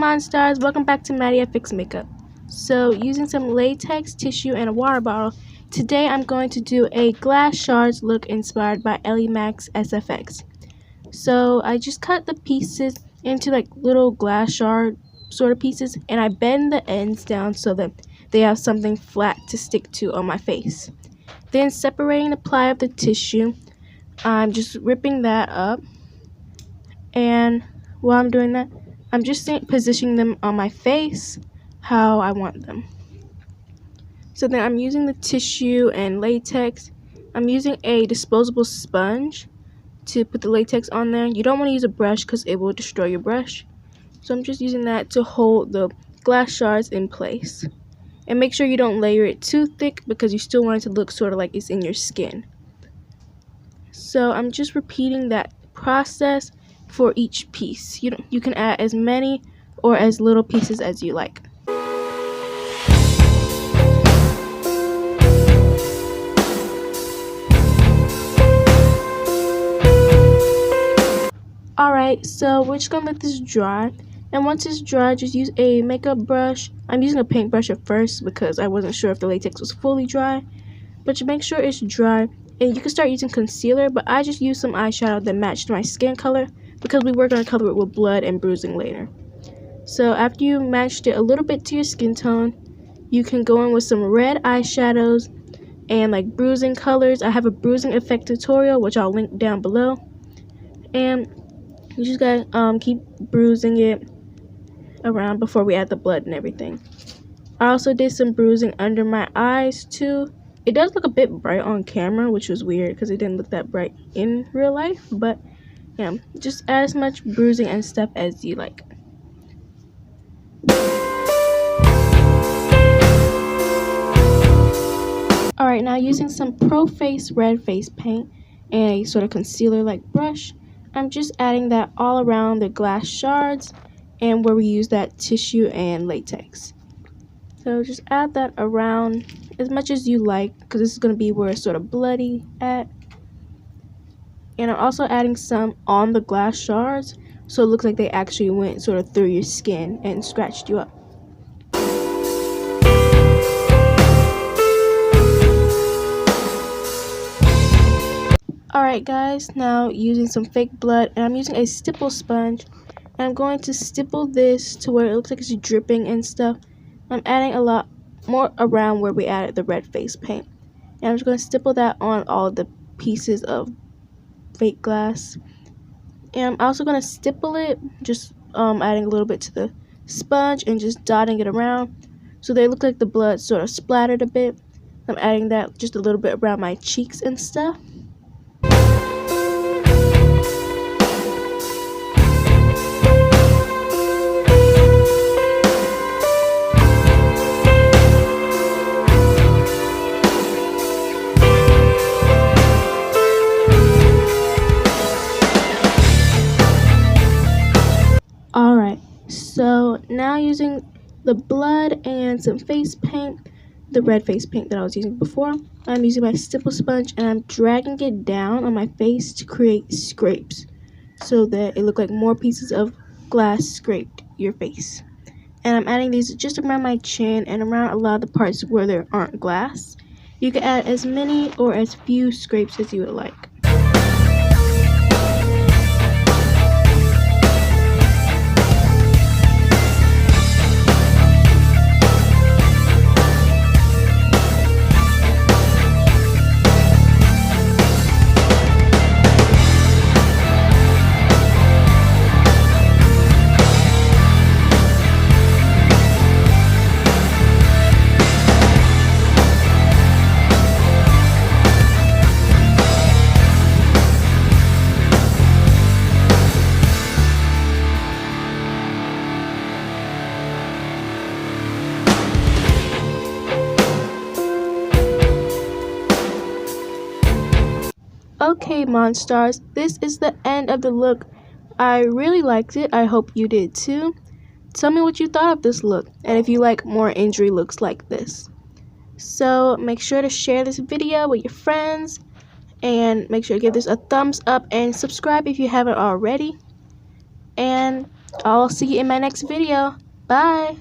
Mon-stars, welcome back to SFX Makeup. So using some latex, tissue, and a water bottle, today I'm going to do a glass shards look inspired by Ellie Mac's SFX. So I just cut the pieces into like little glass shard sort of pieces, and I bend the ends down so that they have something flat to stick to on my face. Then separating the ply of the tissue, I'm just ripping that up, and while I'm doing that, I'm just positioning them on my face how I want them. So then I'm using the tissue and latex. I'm using a disposable sponge to put the latex on there. You don't want to use a brush because it will destroy your brush. So I'm just using that to hold the glass shards in place. And make sure you don't layer it too thick because you still want it to look sort of like it's in your skin. So I'm just repeating that process for each piece. You can add as many or as little pieces as you like. Alright, so we're just gonna let this dry, and once it's dry, just use a makeup brush. I'm using a paintbrush at first because I wasn't sure if the latex was fully dry, but you make sure it's dry. And you can start using concealer, but I just used some eyeshadow that matched my skin color because we were going to color it with blood and bruising later. So after you matched it a little bit to your skin tone, you can go in with some red eyeshadows and like bruising colors. I have a bruising effect tutorial which I'll link down below, and you just gotta keep bruising it around before we add the blood and everything. I also did some bruising under my eyes too. It does look a bit bright on camera, which was weird because it didn't look that bright in real life, but yeah, just add as much bruising and stuff as you like. Alright, now using some Pro Face red face paint and a sort of concealer like brush, I'm just adding that all around the glass shards and where we use that tissue and latex. So just add that around as much as you like because this is going to be where it's sort of bloody at. And I'm also adding some on the glass shards so it looks like they actually went sort of through your skin and scratched you up. Alright guys, now using some fake blood, and I'm using a stipple sponge, and I'm going to stipple this to where it looks like it's dripping and stuff. I'm adding a lot more around where we added the red face paint, and I'm just going to stipple that on all of the pieces of fake glass. And I'm also going to stipple it, just adding a little bit to the sponge and just dotting it around so they look like the blood sort of splattered a bit. I'm adding that just a little bit around my cheeks and stuff. Alright, so now using the blood and some face paint, the red face paint that I was using before, I'm using my stipple sponge and I'm dragging it down on my face to create scrapes so that it look like more pieces of glass scraped your face. And I'm adding these just around my chin and around a lot of the parts where there aren't glass. You can add as many or as few scrapes as you would like. Okay, Mon-stars, this is the end of the look. I really liked it. I hope you did too. Tell me what you thought of this look and if you like more injury looks like this. So make sure to share this video with your friends and make sure to give this a thumbs up and subscribe if you haven't already. And I'll see you in my next video. Bye!